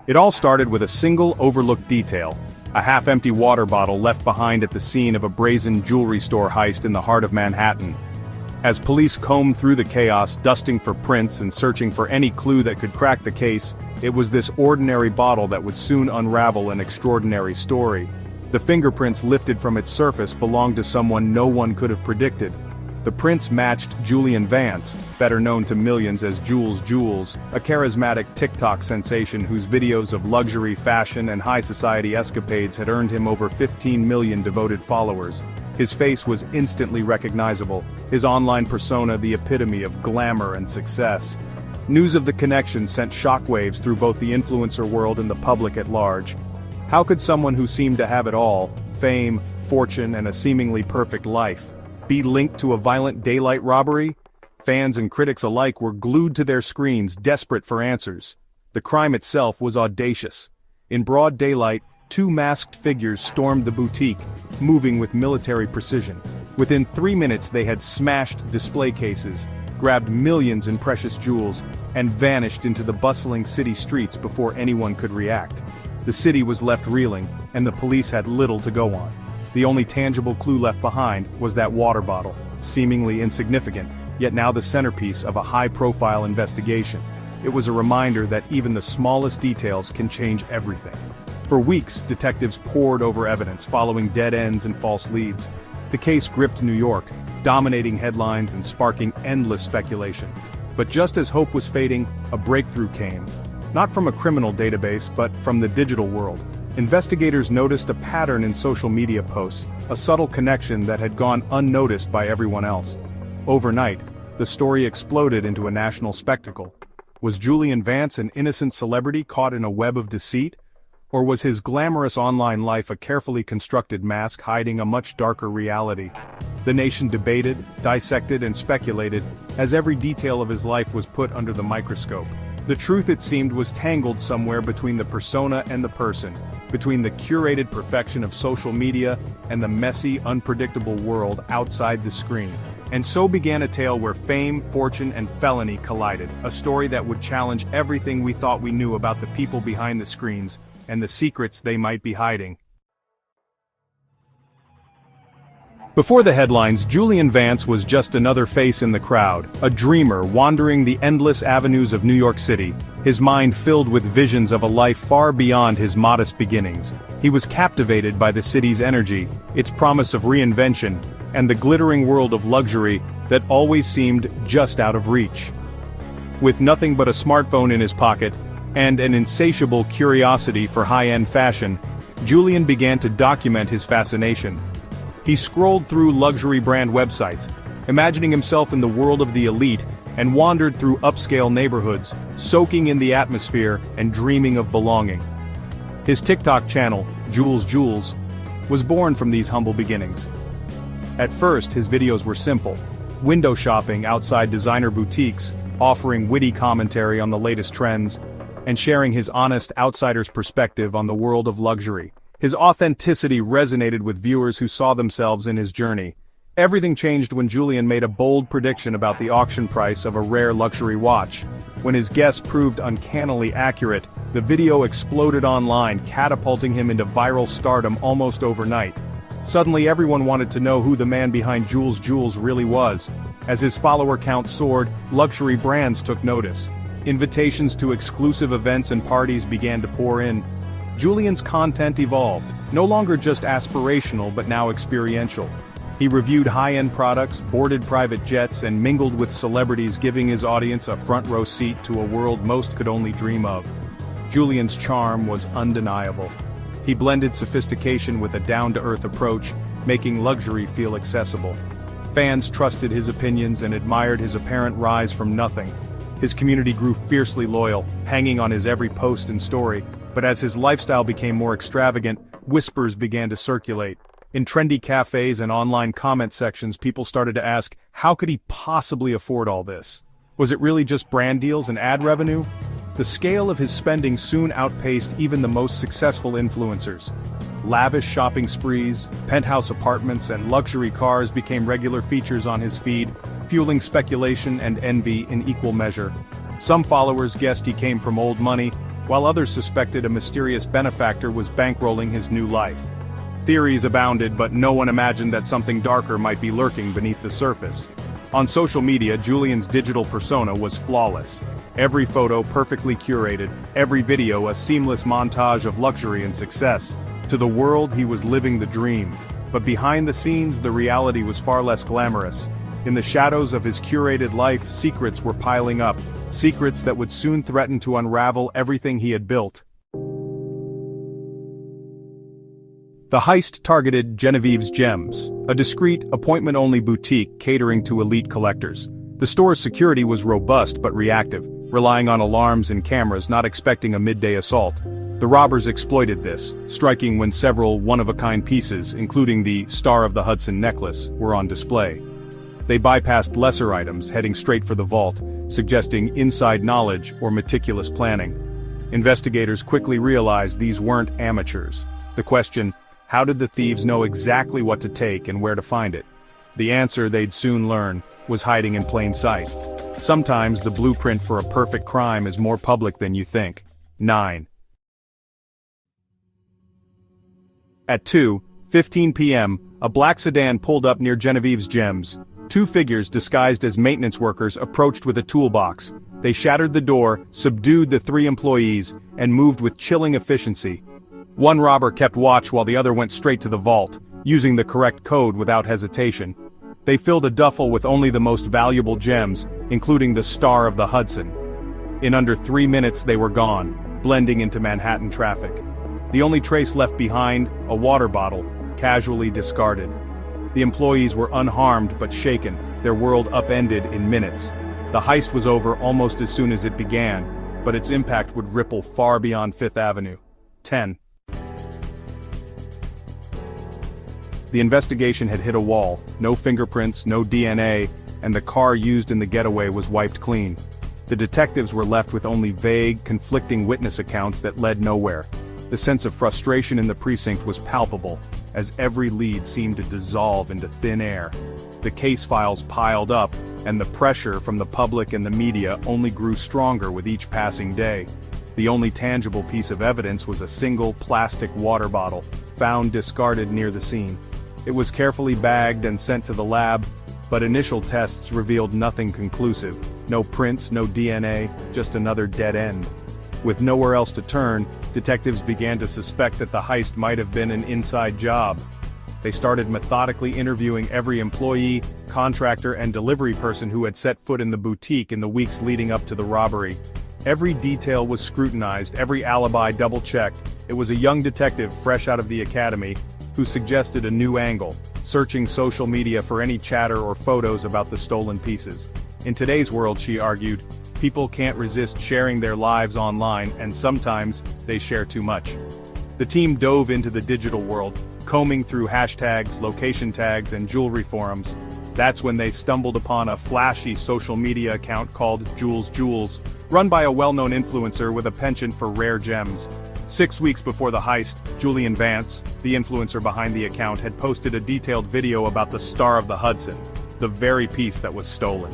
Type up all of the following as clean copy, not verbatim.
It all started with a single overlooked detail, a half-empty water bottle left behind at the scene of a brazen jewelry store heist in the heart of Manhattan. As police combed through the chaos, dusting for prints and searching for any clue that could crack the case, it was this ordinary bottle that would soon unravel an extraordinary story. The fingerprints lifted from its surface belonged to someone no one could have predicted. The prints matched Julian Vance, better known to millions as Jules, a charismatic TikTok sensation whose videos of luxury, fashion, and high society escapades had earned him over 15 million devoted followers. His face was instantly recognizable, his online persona the epitome of glamour and success. News of the connection sent shockwaves through both the influencer world and the public at large. How could someone who seemed to have it all, fame, fortune, and a seemingly perfect life, be linked to a violent daylight robbery? Fans and critics alike were glued to their screens, desperate for answers. The crime itself was audacious. In broad daylight, two masked figures stormed the boutique, moving with military precision. Within 3 minutes they had smashed display cases, grabbed millions in precious jewels, and vanished into the bustling city streets before anyone could react. The city was left reeling, and the police had little to go on. The only tangible clue left behind was that water bottle, seemingly insignificant, yet now the centerpiece of a high-profile investigation. It was a reminder that even the smallest details can change everything. For weeks, detectives pored over evidence, following dead ends and false leads. The case gripped New York, dominating headlines and sparking endless speculation. But just as hope was fading, a breakthrough came. Not from a criminal database, but from the digital world. Investigators noticed a pattern in social media posts, a subtle connection that had gone unnoticed by everyone else. Overnight, the story exploded into a national spectacle. Was Julian Vance an innocent celebrity caught in a web of deceit? Or was his glamorous online life a carefully constructed mask hiding a much darker reality? The nation debated, dissected, and speculated, as every detail of his life was put under the microscope. The truth, it seemed, was tangled somewhere between the persona and the person, between the curated perfection of social media and the messy, unpredictable world outside the screen. And so began a tale where fame, fortune, and felony collided, a story that would challenge everything we thought we knew about the people behind the screens, and the secrets they might be hiding. Before the headlines, Julian Vance was just another face in the crowd, a dreamer wandering the endless avenues of New York City, his mind filled with visions of a life far beyond his modest beginnings. He was captivated by the city's energy, its promise of reinvention, and the glittering world of luxury that always seemed just out of reach. With nothing but a smartphone in his pocket, and an insatiable curiosity for high-end fashion, Julian began to document his fascination. He scrolled through luxury brand websites, imagining himself in the world of the elite, and wandered through upscale neighborhoods, soaking in the atmosphere and dreaming of belonging. His TikTok channel, Jules, was born from these humble beginnings. At first, his videos were simple, window shopping outside designer boutiques, offering witty commentary on the latest trends, and sharing his honest outsider's perspective on the world of luxury. His authenticity resonated with viewers who saw themselves in his journey. Everything changed when Julian made a bold prediction about the auction price of a rare luxury watch. When his guess proved uncannily accurate, the video exploded online, catapulting him into viral stardom almost overnight. Suddenly everyone wanted to know who the man behind Jules really was. As his follower count soared, luxury brands took notice. Invitations to exclusive events and parties began to pour in. Julian's content evolved, no longer just aspirational but now experiential. He reviewed high-end products, boarded private jets, and mingled with celebrities, giving his audience a front-row seat to a world most could only dream of. Julian's charm was undeniable. He blended sophistication with a down-to-earth approach, making luxury feel accessible. Fans trusted his opinions and admired his apparent rise from nothing. His community grew fiercely loyal, hanging on his every post and story. But as his lifestyle became more extravagant, whispers began to circulate. In trendy cafes and online comment sections, people started to ask, how could he possibly afford all this? Was it really just brand deals and ad revenue? The scale of his spending soon outpaced even the most successful influencers. Lavish shopping sprees, penthouse apartments, and luxury cars became regular features on his feed, fueling speculation and envy in equal measure. Some followers guessed he came from old money, while others suspected a mysterious benefactor was bankrolling his new life. Theories abounded, but no one imagined that something darker might be lurking beneath the surface. On social media, Julian's digital persona was flawless. Every photo perfectly curated, every video a seamless montage of luxury and success. To the world, he was living the dream. But behind the scenes, the reality was far less glamorous. In the shadows of his curated life, secrets were piling up, secrets that would soon threaten to unravel everything he had built. The heist targeted Genevieve's Gems, a discreet, appointment-only boutique catering to elite collectors. The store's security was robust but reactive, relying on alarms and cameras, not expecting a midday assault. The robbers exploited this, striking when several one-of-a-kind pieces, including the Star of the Hudson necklace, were on display. They bypassed lesser items, heading straight for the vault, suggesting inside knowledge or meticulous planning. Investigators quickly realized these weren't amateurs. The question, how did the thieves know exactly what to take and where to find it? The answer, they'd soon learn, was hiding in plain sight. Sometimes the blueprint for a perfect crime is more public than you think. 9. At 2:15 p.m., a black sedan pulled up near Genevieve's Gems. Two figures disguised as maintenance workers approached with a toolbox. They shattered the door, subdued the three employees, and moved with chilling efficiency. One robber kept watch while the other went straight to the vault, using the correct code without hesitation. They filled a duffel with only the most valuable gems, including the Star of the Hudson. In under 3 minutes they were gone, blending into Manhattan traffic. The only trace left behind, a water bottle, casually discarded. The employees were unharmed but shaken, their world upended in minutes. The heist was over almost as soon as it began, but its impact would ripple far beyond Fifth Avenue. 10. The investigation had hit a wall, no fingerprints, no DNA, and the car used in the getaway was wiped clean. The detectives were left with only vague, conflicting witness accounts that led nowhere. The sense of frustration in the precinct was palpable, as every lead seemed to dissolve into thin air. The case files piled up, and the pressure from the public and the media only grew stronger with each passing day. The only tangible piece of evidence was a single plastic water bottle, found discarded near the scene. It was carefully bagged and sent to the lab, but initial tests revealed nothing conclusive. No prints, no DNA, just another dead end. With nowhere else to turn, detectives began to suspect that the heist might have been an inside job. They started methodically interviewing every employee, contractor, and delivery person who had set foot in the boutique in the weeks leading up to the robbery. Every detail was scrutinized, every alibi double-checked. It was a young detective fresh out of the academy who suggested a new angle, searching social media for any chatter or photos about the stolen pieces. In today's world, she argued, people can't resist sharing their lives online, and sometimes they share too much. The team dove into the digital world, combing through hashtags, location tags, and jewelry forums. That's when they stumbled upon a flashy social media account called Jules Jewels, run by a well-known influencer with a penchant for rare gems. 6 weeks before the heist, Julian Vance, the influencer behind the account, had posted a detailed video about the Star of the Hudson, the very piece that was stolen.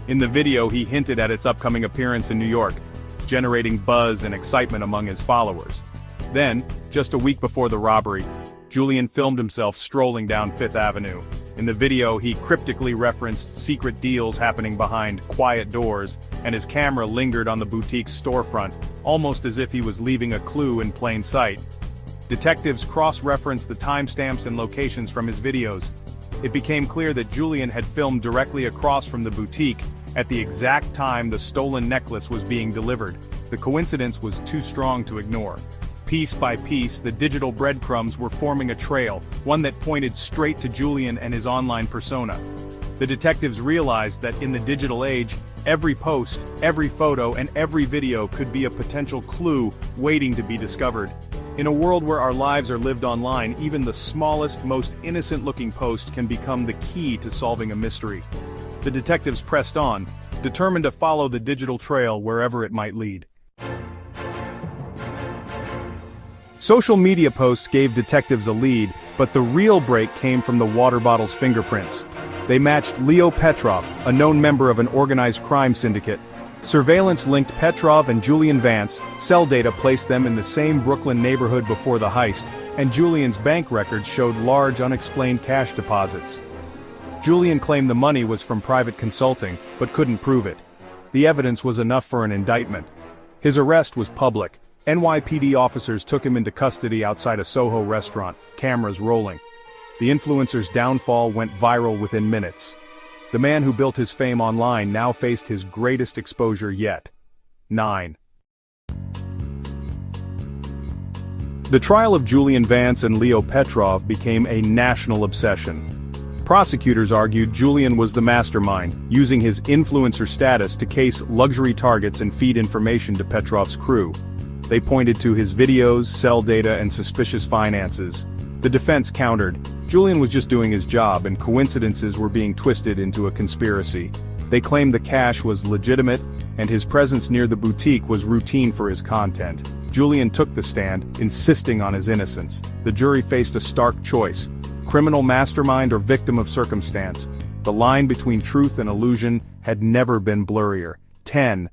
In the video, he hinted at its upcoming appearance in New York, generating buzz and excitement among his followers. Then, just a week before the robbery, Julian filmed himself strolling down Fifth Avenue. In the video, he cryptically referenced secret deals happening behind quiet doors, and his camera lingered on the boutique's storefront, almost as if he was leaving a clue in plain sight. Detectives cross-referenced the timestamps and locations from his videos. It became clear that Julian had filmed directly across from the boutique, at the exact time the stolen necklace was being delivered. The coincidence was too strong to ignore. Piece by piece, the digital breadcrumbs were forming a trail, one that pointed straight to Julian and his online persona. The detectives realized that in the digital age, every post, every photo, and every video could be a potential clue waiting to be discovered. In a world where our lives are lived online, even the smallest, most innocent-looking post can become the key to solving a mystery. The detectives pressed on, determined to follow the digital trail wherever it might lead. Social media posts gave detectives a lead, but the real break came from the water bottle's fingerprints. They matched Leo Petrov, a known member of an organized crime syndicate. Surveillance linked Petrov and Julian Vance, cell data placed them in the same Brooklyn neighborhood before the heist, and Julian's bank records showed large unexplained cash deposits. Julian claimed the money was from private consulting, but couldn't prove it. The evidence was enough for an indictment. His arrest was public. NYPD officers took him into custody outside a Soho restaurant, cameras rolling. The influencer's downfall went viral within minutes. The man who built his fame online now faced his greatest exposure yet. 9. The trial of Julian Vance and Leo Petrov became a national obsession. Prosecutors argued Julian was the mastermind, using his influencer status to case luxury targets and feed information to Petrov's crew. They pointed to his videos, cell data, and suspicious finances. The defense countered, Julian was just doing his job and coincidences were being twisted into a conspiracy. They claimed the cash was legitimate, and his presence near the boutique was routine for his content. Julian took the stand, insisting on his innocence. The jury faced a stark choice: criminal mastermind or victim of circumstance. The line between truth and illusion had never been blurrier. 10.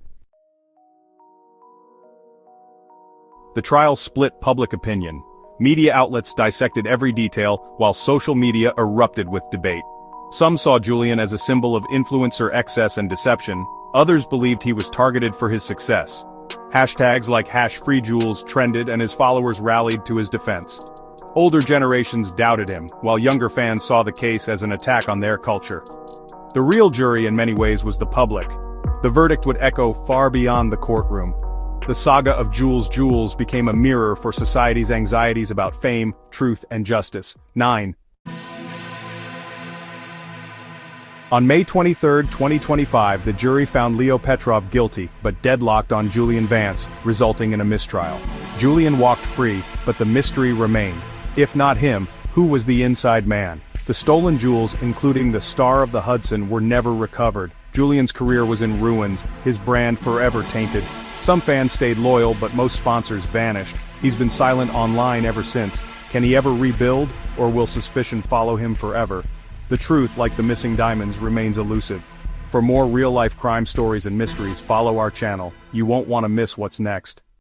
The trial split public opinion. Media outlets dissected every detail, while social media erupted with debate. Some saw Julian as a symbol of influencer excess and deception. Others believed he was targeted for his success. Hashtags like #FreeJules trended and his followers rallied to his defense. Older generations doubted him, while younger fans saw the case as an attack on their culture. The real jury in many ways was the public. The verdict would echo far beyond the courtroom. The saga of Jules became a mirror for society's anxieties about fame, truth, and justice. 9. On May 23, 2025, the jury found Leo Petrov guilty, but deadlocked on Julian Vance, resulting in a mistrial. Julian walked free, but the mystery remained. If not him, who was the inside man? The stolen jewels, including the Star of the Hudson, were never recovered. Julian's career was in ruins, his brand forever tainted. Some fans stayed loyal, but most sponsors vanished. He's been silent online ever since. Can he ever rebuild, or will suspicion follow him forever? The truth, like the missing diamonds, remains elusive. For more real-life crime stories and mysteries, follow our channel. You won't want to miss what's next.